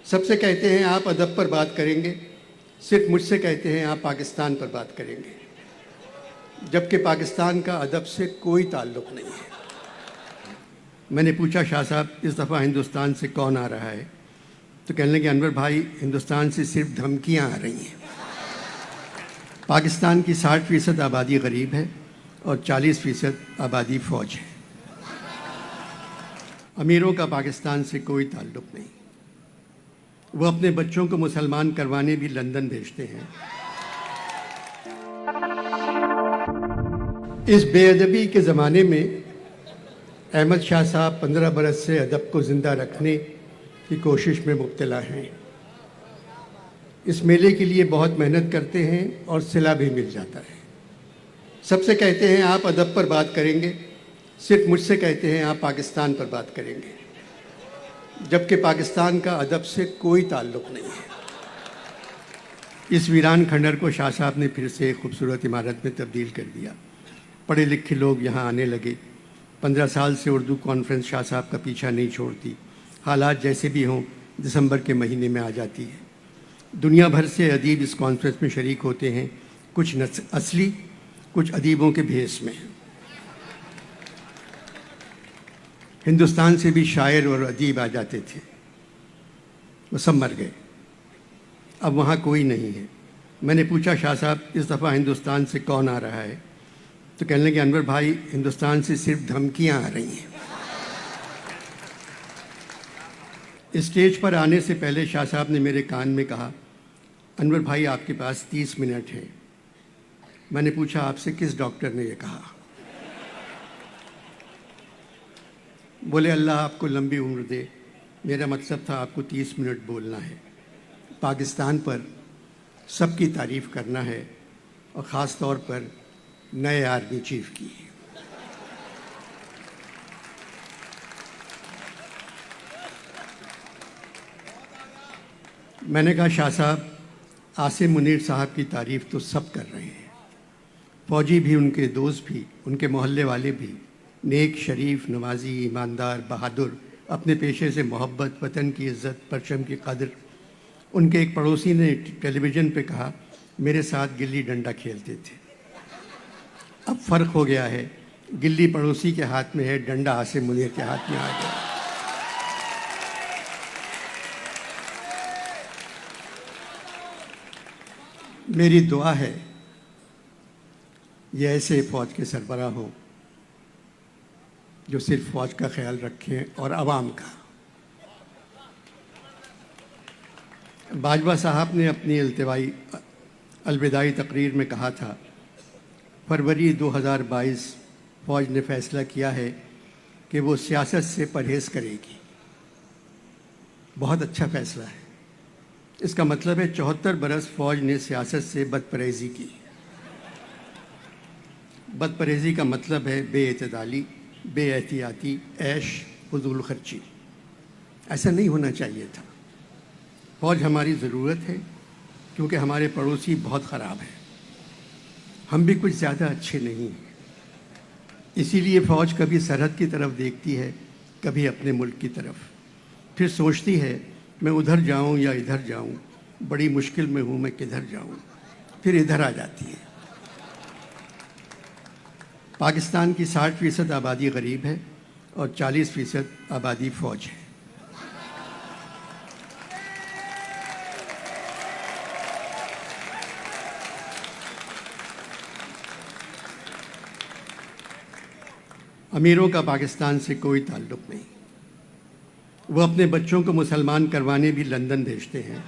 सबसे कहते हैं आप अदब पर बात करेंगे, सिर्फ मुझसे कहते हैं आप पाकिस्तान पर बात करेंगे, जबकि पाकिस्तान का अदब से कोई ताल्लुक़ नहीं है। मैंने पूछा शाह साहब इस दफ़ा हिंदुस्तान से कौन आ रहा है, तो कहने लगे अनवर भाई हिंदुस्तान से सिर्फ धमकियां आ रही हैं। पाकिस्तान की 60% आबादी गरीब है और 40% आबादी फ़ौज है। अमीरों का पाकिस्तान से कोई ताल्लुक़ नहीं। वो अपने बच्चों को मुसलमान करवाने भी लंदन भेजते हैं। इस बेअदबी के ज़माने में अहमद शाह साहब 15 बरस से अदब को ज़िंदा रखने की कोशिश में मुब्तला हैं। इस मेले के लिए बहुत मेहनत करते हैं और सिला भी मिल जाता है। सबसे कहते हैं आप अदब पर बात करेंगे, सिर्फ मुझसे कहते हैं आप पाकिस्तान पर बात करेंगे, जबकि पाकिस्तान का अदब से कोई ताल्लुक़ नहीं है। इस वीरान खंडर को शाह साहब ने फिर से एक खूबसूरत इमारत में तब्दील कर दिया। पढ़े लिखे लोग यहाँ आने लगे। 15 साल से उर्दू कॉन्फ्रेंस शाह साहब का पीछा नहीं छोड़ती। हालात जैसे भी हों दिसंबर के महीने में आ जाती है। दुनिया भर से अदीब इस कॉन्फ्रेंस में शरीक होते हैं, कुछ असली, कुछ अदीबों के भेस में। हिंदुस्तान से भी शायर और अदीब आ जाते थे, वो सब मर गए। अब वहाँ कोई नहीं है। मैंने पूछा शाह साहब इस दफ़ा हिंदुस्तान से कौन आ रहा है, तो कहने लगे अनवर भाई हिंदुस्तान से सिर्फ धमकियां आ रही हैं। स्टेज पर आने से पहले शाह साहब ने मेरे कान में कहा, अनवर भाई आपके पास 30 मिनट हैं। मैंने पूछा आपसे किस डॉक्टर ने ये कहा? बोले अल्लाह आपको लंबी उम्र दे, मेरा मतलब था आपको 30 मिनट बोलना है, पाकिस्तान पर सबकी तारीफ़ करना है और ख़ास तौर पर नए आर्मी चीफ की। मैंने कहा शाह साहब आसिम मुनीर साहब की तारीफ़ तो सब कर रहे हैं, फ़ौजी भी, उनके दोस्त भी, उनके मोहल्ले वाले भी, नेक, शरीफ, नमाजी, ईमानदार, बहादुर, अपने पेशे से मोहब्बत, वतन की इज़्ज़त, परचम की कदर। उनके एक पड़ोसी ने टेलीविज़न पे कहा मेरे साथ गिल्ली डंडा खेलते थे। अब फ़र्क हो गया है, गिल्ली पड़ोसी के हाथ में है, डंडा आसिम मुनीर के हाथ में आ गया। मेरी दुआ है ये ऐसे फ़ौज के सरबराह हों जो सिर्फ फ़ौज का ख्याल रखें और आवाम का। बाजवा साहब ने अपनी अलविदाई तकरीर में कहा था, फरवरी 2022 फ़ौज ने फ़ैसला किया है कि वो सियासत से परहेज़ करेगी। बहुत अच्छा फ़ैसला है। इसका मतलब है 74 बरस फ़ौज ने सियासत से बदपरहेज़ी की। बदपरहेज़ी का मतलब है बेइतदाली, बेएहतियाती, ऐश, फजूल खर्ची। ऐसा नहीं होना चाहिए था। फ़ौज हमारी ज़रूरत है क्योंकि हमारे पड़ोसी बहुत ख़राब हैं, हम भी कुछ ज़्यादा अच्छे नहीं हैं। इसीलिए फ़ौज कभी सरहद की तरफ देखती है, कभी अपने मुल्क की तरफ, फिर सोचती है मैं उधर जाऊं या इधर जाऊं, बड़ी मुश्किल में हूं, मैं किधर जाऊं, फिर इधर आ जाती है। पाकिस्तान की 60% आबादी गरीब है और 40% आबादी फ़ौज है। अमीरों का पाकिस्तान से कोई ताल्लुक़ नहीं। वो अपने बच्चों को मुसलमान करवाने भी लंदन भेजते हैं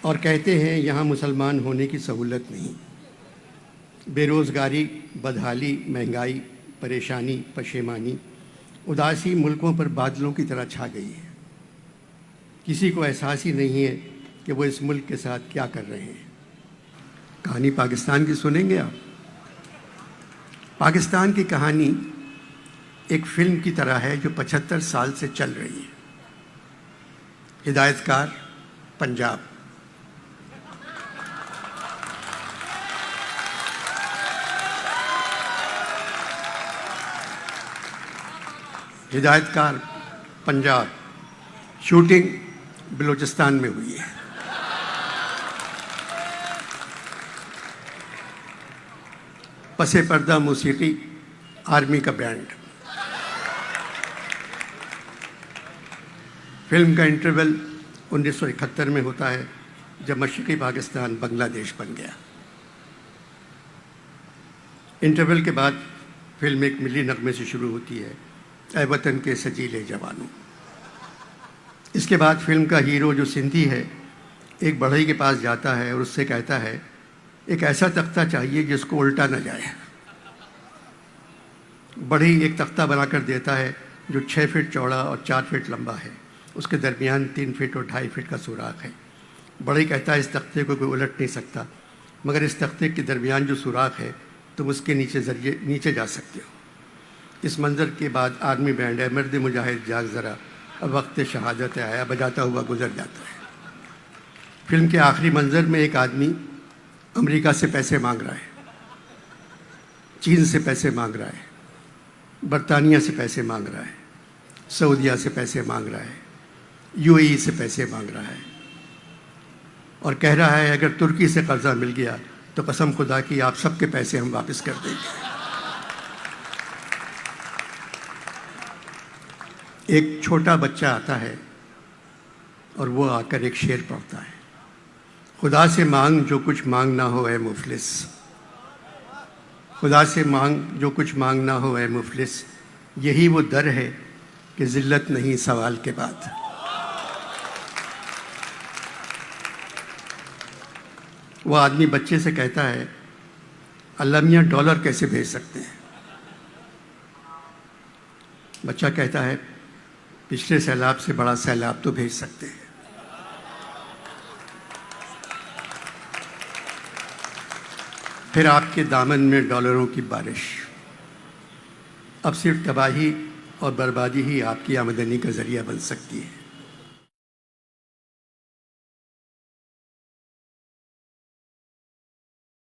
और कहते हैं यहाँ मुसलमान होने की सहूलत नहीं। बेरोज़गारी, बदहाली, महंगाई, परेशानी, पशेमानी, उदासी मुल्कों पर बादलों की तरह छा गई है। किसी को एहसास ही नहीं है कि वो इस मुल्क के साथ क्या कर रहे हैं। कहानी पाकिस्तान की सुनेंगे आप? पाकिस्तान की कहानी एक फ़िल्म की तरह है जो 75 साल से चल रही है। हिदायतकार पंजाब। हिदायतकार पंजाब। शूटिंग बलूचिस्तान में हुई है। पसे पर्दा मौसीकी आर्मी का बैंड। फिल्म का इंटरवल 1971 में होता है, जब मशरक़ी पाकिस्तान बांग्लादेश बन गया। इंटरवल के बाद फिल्म एक मिली नगमे से शुरू होती है, ऐ वतन के सजीले जवानों। इसके बाद फिल्म का हीरो जो सिंधी है, एक बढ़ई के पास जाता है और उससे कहता है एक ऐसा तख्ता चाहिए जिसको उल्टा न जाए। बढ़ई एक तख्ता बनाकर देता है जो 6 फीट चौड़ा और 4 फीट लंबा है। उसके दरमियान 3 फीट और 2.5 फीट का सुराख है। बढ़ई कहता है इस तख्ते को कोई उलट नहीं सकता, मगर इस तख्ते के दरमियान जो सुराख है तुम उसके नीचे जा सकते हो। इस मंज़र के बाद आर्मी बैंड है मर्द मुजाहिद जाग ज़रा अब वक्त शहादत आया बजाता हुआ गुजर जाता है। फिल्म के आखिरी मंज़र में एक आदमी अमेरिका से पैसे मांग रहा है, चीन से पैसे मांग रहा है, बरतानिया से पैसे मांग रहा है, सऊदीया से पैसे मांग रहा है, यूएई से पैसे मांग रहा है और कह रहा है अगर तुर्की से कर्जा मिल गया तो कसम खुदा की आप सबके पैसे हम वापस कर देंगे। एक छोटा बच्चा आता है और वो आकर एक शेर पढ़ता है, खुदा से मांग जो कुछ मांग ना हो ऐ मुफलिस, खुदा से मांग जो कुछ मांग ना हो ऐ मुफलिस, यही वो दर है कि ज़िल्लत नहीं सवाल के बाद। वो आदमी बच्चे से कहता है अल्लाह मियाँ डॉलर कैसे भेज सकते हैं? बच्चा कहता है पिछले सैलाब से बड़ा सैलाब तो भेज सकते हैं। फिर आपके दामन में डॉलरों की बारिश। अब सिर्फ तबाही और बर्बादी ही आपकी आमदनी का ज़रिया बन सकती है।